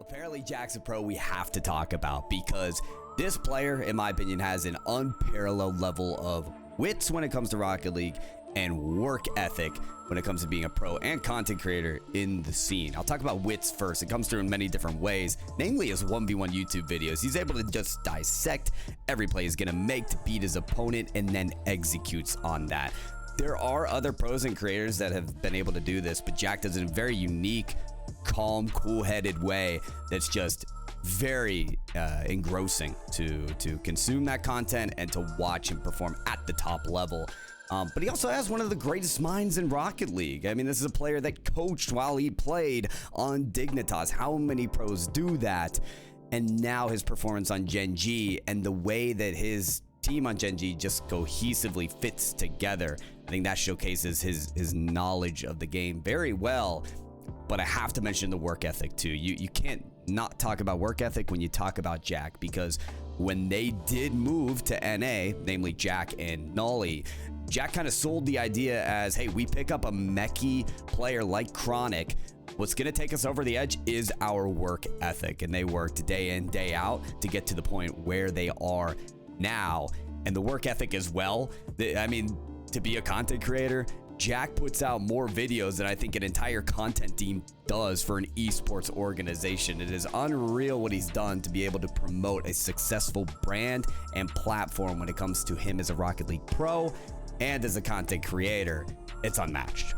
Apparently Jack's a pro we have to talk about because this player, in my opinion, has an unparalleled level of wits when it comes to Rocket League and work ethic when it comes to being a pro and content creator in the scene. I'll talk about wits first. It comes through in many different ways, namely his 1v1 YouTube videos. He's able to just dissect every play he's gonna make to beat his opponent and then executes on that. There are other pros and creators that have been able to do this, but Jack does it in a very unique, calm, cool-headed way that's just very engrossing to consume that content and to watch him perform at the top level. But he also has one of the greatest minds in Rocket League. I mean, this is a player that coached while he played on Dignitas. How many pros do that? And now his performance on Gen.G and the way that his team on Gen.G just cohesively fits together. I think that showcases his knowledge of the game very well. But I have to mention the work ethic too. You can't not talk about work ethic when you talk about Jack, because when they did move to NA, namely Jack and Nolly, Jack kind of sold the idea as, hey, we pick up a mechy player like Chronic. What's going to take us over the edge is our work ethic. And they worked day in, day out to get to the point where they are now. And the work ethic as well. I mean, to be a content creator, Jack puts out more videos than I think an entire content team does for an esports organization. It is unreal what he's done to be able to promote a successful brand and platform when it comes to him as a Rocket League pro and as a content creator. It's unmatched.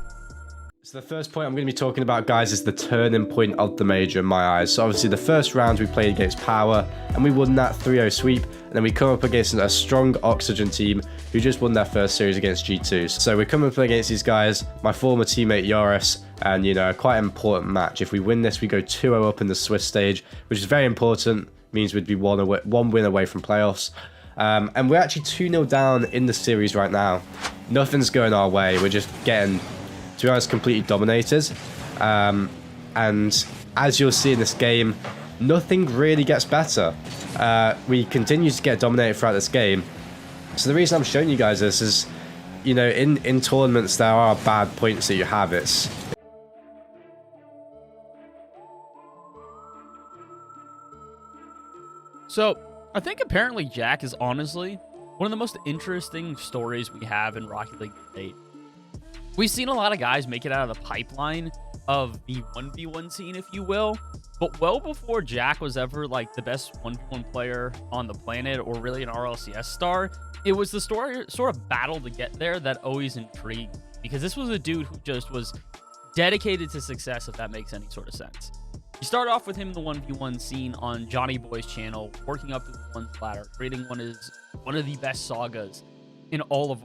So the first point I'm going to be talking about, guys, is the turning point of the major in my eyes. So obviously the first round we played against Power and we won that 3-0 sweep, and then we come up against a strong Oxygen team who just won their first series against G2. So we're coming up against these guys, my former teammate Yoris, and quite an important match. If we win this, we go 2-0 up in the Swiss stage, which is very important. Means we'd be one win away from playoffs. And we're actually 2-0 down in the series right now. Nothing's going our way. We're just getting, to be honest, completely dominated. And as you'll see in this game, nothing really gets better. We continue to get dominated throughout this game. So the reason I'm showing you guys this is, in tournaments there are bad points that you have. So I think apparently Jack is honestly one of the most interesting stories we have in Rocket League to date. We've seen a lot of guys make it out of the pipeline of the 1v1 scene, if you will, but well before Jack was ever like the best 1v1 player on the planet or really an RLCS star, it was the sort of battle to get there that always intrigued, because this was a dude who just was dedicated to success, if that makes any sort of sense. You start off with him in the 1v1 scene on Johnny Boy's channel, working up to the 1 ladder, creating one of the best sagas in all of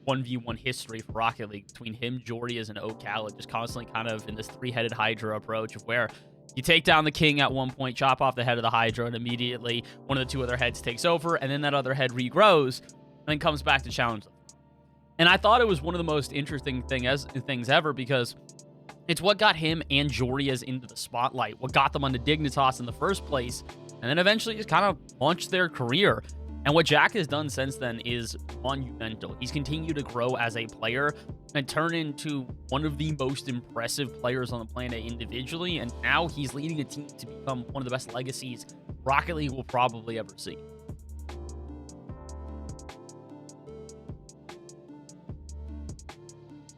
1v1 history for Rocket League, between him, Jordias, and Ocala, just constantly kind of in this 3-headed Hydra approach of where you take down the king at one point, chop off the head of the Hydra, and immediately one of the 2 other heads takes over, and then that other head regrows, and then comes back to challenge them. And I thought it was one of the most interesting things ever, because it's what got him and Jordias into the spotlight, what got them onto Dignitas in the first place, and then eventually just kind of launched their career. And what Jack has done since then is monumental. He's continued to grow as a player and turn into one of the most impressive players on the planet individually, and now he's leading a team to become one of the best legacies Rocket League will probably ever see.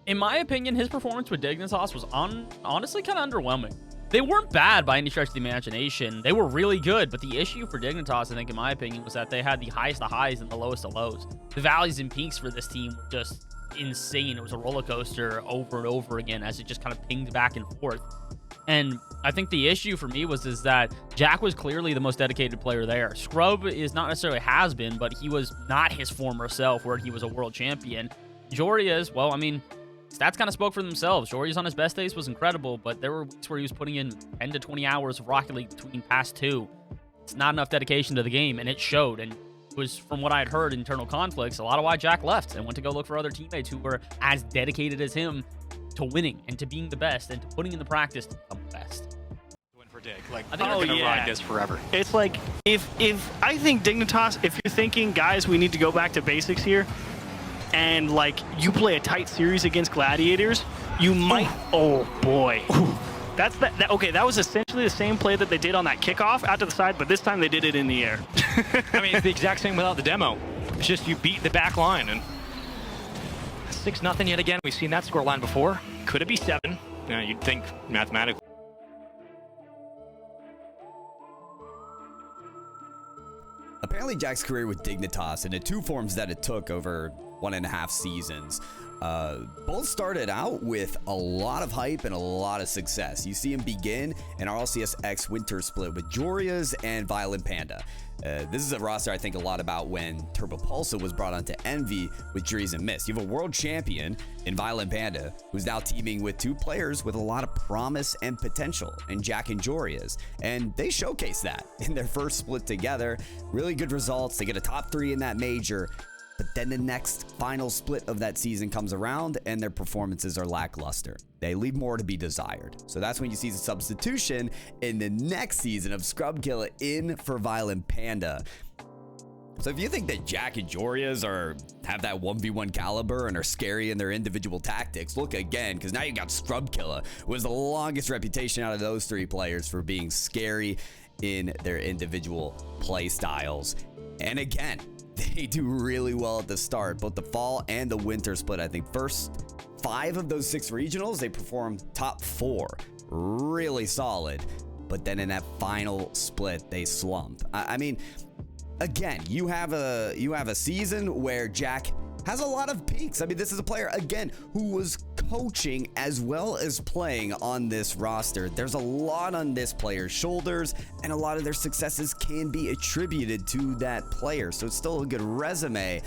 In my opinion, his performance with Dignitas was honestly kind of underwhelming. They weren't bad by any stretch of the imagination. They were really good, but the issue for Dignitas, I think, in my opinion, was that they had the highest of highs and the lowest of lows. The valleys and peaks for this team were just insane. It was a roller coaster over and over again as it just kind of pinged back and forth. And I think the issue for me is that Jack was clearly the most dedicated player there. Scrub is not necessarily has been, but he was not his former self where he was a world champion. Jordias, well, I mean, stats kind of spoke for themselves. Jordias on his best days was incredible, but there were weeks where he was putting in 10 to 20 hours of Rocket League between past 2. It's not enough dedication to the game, and it showed. And it was, from what I had heard, internal conflicts, a lot of why Jack left and went to go look for other teammates who were as dedicated as him to winning and to being the best and to putting in the practice to become the best. Like, I think we're gonna ride this forever. It's like, if I think Dignitas, if you're thinking, guys, we need to go back to basics here, and like you play a tight series against Gladiators, you might, oh boy, Okay, that was essentially the same play that they did on that kickoff out to the side, but this time they did it in the air. I mean, it's the exact same without the demo. It's just you beat the back line, and 6-0 yet again. We've seen that score line before. Could it be 7? You'd think mathematically. Apparently Jack's career with Dignitas and the two forms that it took over 1.5 seasons both started out with a lot of hype and a lot of success. You see him begin an RLCS X winter split with Jorias and Violent Panda. This is a roster I think a lot about when Turbopulsa was brought onto Envy with Drees and Mist. You have a world champion in Violent Panda who's now teaming with two players with a lot of promise and potential in Jack and Jorias. And they showcased that in their first split together. Really good results. They get a top 3 in that major. But then the next final split of that season comes around and their performances are lackluster. They leave more to be desired. So that's when you see the substitution in the next season of Scrubkilla in for Violent Panda. So if you think that Jack and Jorias have that 1v1 caliber and are scary in their individual tactics, look again, because now you got Scrubkilla, who has the longest reputation out of those 3 players for being scary in their individual play styles. And again, they do really well at the start, both the fall and the winter split. I think first 5 of those 6 regionals, they performed top 4. Really solid. But then in that final split, they slump. I mean, again, you have a season where Jack has a lot of peaks. I mean, this is a player, again, who was coaching as well as playing on this roster. There's a lot on this player's shoulders, and a lot of their successes can be attributed to that player. So it's still a good resume,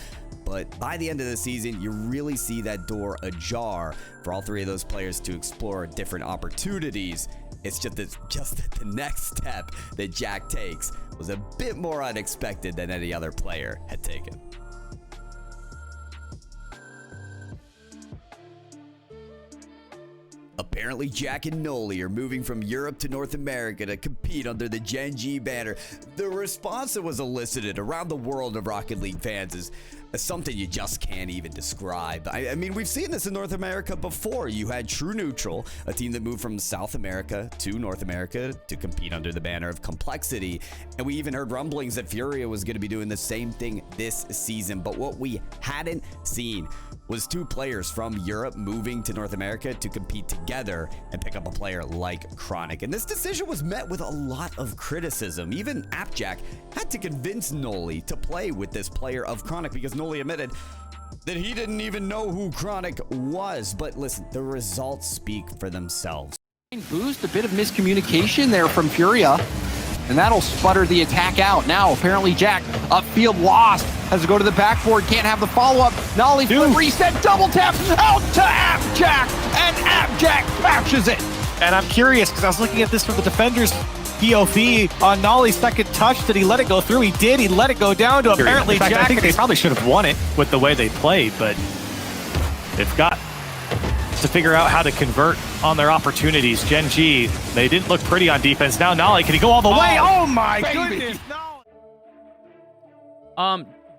but by the end of the season, you really see that door ajar for all 3 of those players to explore different opportunities. It's just that the next step that Jack takes was a bit more unexpected than any other player had taken. Apparently, Jack and Noli are moving from Europe to North America to compete under the GEN.G banner. The response that was elicited around the world of Rocket League fans is something you just can't even describe. I mean, we've seen this in North America before. You had True Neutral, a team that moved from South America to North America to compete under the banner of Complexity. And we even heard rumblings that Furia was going to be doing the same thing this season. But what we hadn't seen was 2 players from Europe moving to North America to compete together and pick up a player like Chronic. And this decision was met with a lot of criticism. Even ApparentlyJack had to convince Noli to play with this player of Chronic because Noli admitted that he didn't even know who Chronic was. But listen, the results speak for themselves. Boost, a bit of miscommunication there from Furia, and that'll sputter the attack out. Now, ApparentlyJack, upfield lost, has to go to the backboard, can't have the follow-up. Nolly flip reset, double tap, out to ApparentlyJack, and ApparentlyJack smashes it. And I'm curious, because I was looking at this from the defender's POV on Nolly's second touch. Did he let it go through? He did. He let it go down to ApparentlyJack. I think they probably should have won it with the way they played, but they've got to figure out how to convert on their opportunities. GEN.G, they didn't look pretty on defense. Now Nolly, can he go all the way? Oh my goodness!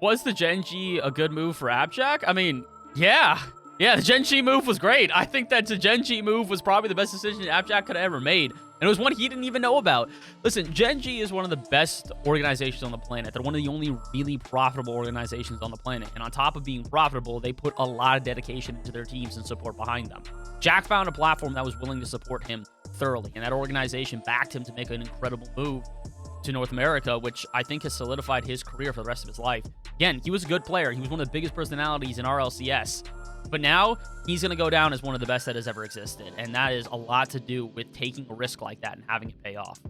Was the GEN.G a good move for ApparentlyJack? I mean, yeah, the GEN.G move was great. I think that the GEN.G move was probably the best decision ApparentlyJack could have ever made. And it was one he didn't even know about. Listen, GEN.G is one of the best organizations on the planet. They're one of the only really profitable organizations on the planet. And on top of being profitable, they put a lot of dedication into their teams and support behind them. Jack found a platform that was willing to support him thoroughly. And that organization backed him to make an incredible move to North America, which I think has solidified his career for the rest of his life. Again, he was a good player. He was one of the biggest personalities in RLCS. But now he's going to go down as one of the best that has ever existed. And that is a lot to do with taking a risk like that and having it pay off.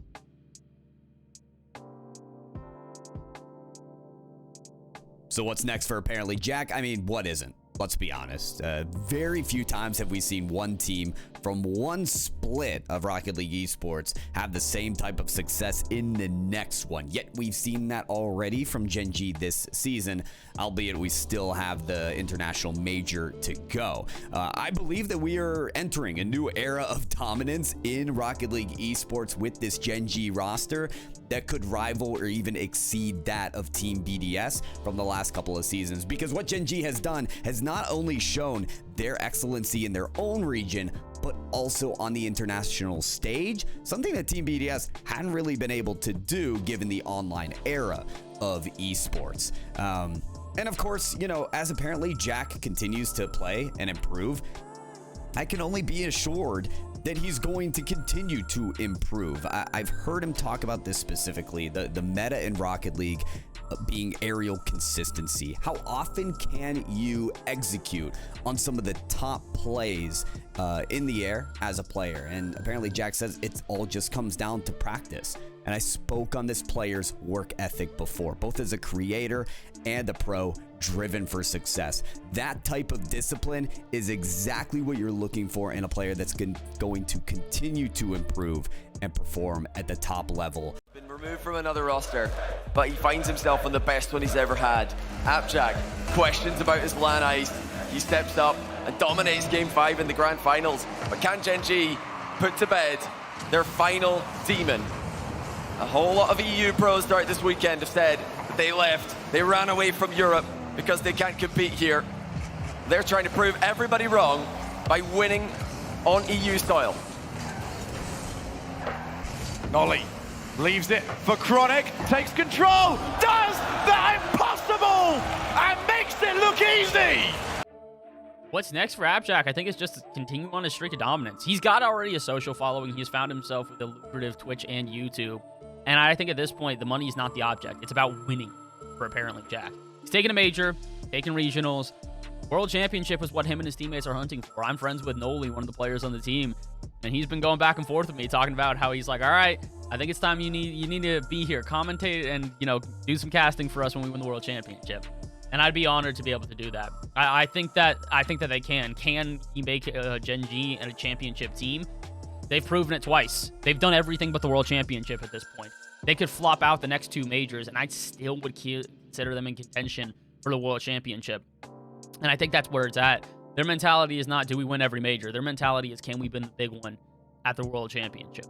So what's next for ApparentlyJack? I mean, what isn't? Let's be honest. Very few times have we seen one team from one split of Rocket League esports have the same type of success in the next one. Yet we've seen that already from GEN.G this season, albeit we still have the international major to go. I believe that we are entering a new era of dominance in Rocket League esports with this GEN.G roster that could rival or even exceed that of Team BDS from the last couple of seasons. Because what GEN.G has done has not only shown their excellency in their own region, but also on the international stage, something that Team BDS hadn't really been able to do given the online era of esports. And of course, you know, as apparently Jack continues to play and improve, I can only be assured that he's going to continue to improve. I've heard him talk about this specifically, the meta in Rocket League being aerial consistency. How often can you execute on some of the top plays in the air as a player? And apparently Jack says it all just comes down to practice. And I spoke on this player's work ethic before, both as a creator and a pro, driven for success. That type of discipline is exactly what you're looking for in a player that's going to continue to improve and perform at the top level. Been removed from another roster, but he finds himself on the best one he's ever had. ApparentlyJack, questions about his LAN ice. He steps up and dominates Game 5 in the Grand Finals. But can GEN.G put to bed their final demon? A whole lot of EU pros throughout this weekend have said that they left, they ran away from Europe because they can't compete here. They're trying to prove everybody wrong by winning on EU soil. Nolly leaves it for Chronic, takes control, does the impossible, and makes it look easy! What's next for ApparentlyJack? I think it's just to continue on his streak of dominance. He's got already a social following. He's found himself with a lucrative Twitch and YouTube. And I think at this point, the money is not the object. It's about winning for ApparentlyJack. He's taking a major, taking regionals. World Championship was what him and his teammates are hunting for. I'm friends with Noli, one of the players on the team. And he's been going back and forth with me, talking about how he's like, all right, I think it's time you need to be here, commentate, and, you know, do some casting for us when we win the World Championship. And I'd be honored to be able to do that. I think that they can. Can he make GEN.G and a championship team? They've proven it twice. They've done everything but the World Championship at this point. They could flop out the next 2 majors, and I still would consider them in contention for the World Championship. And I think that's where it's at. Their mentality is not, do we win every major? Their mentality is, can we win the big one at the World Championship?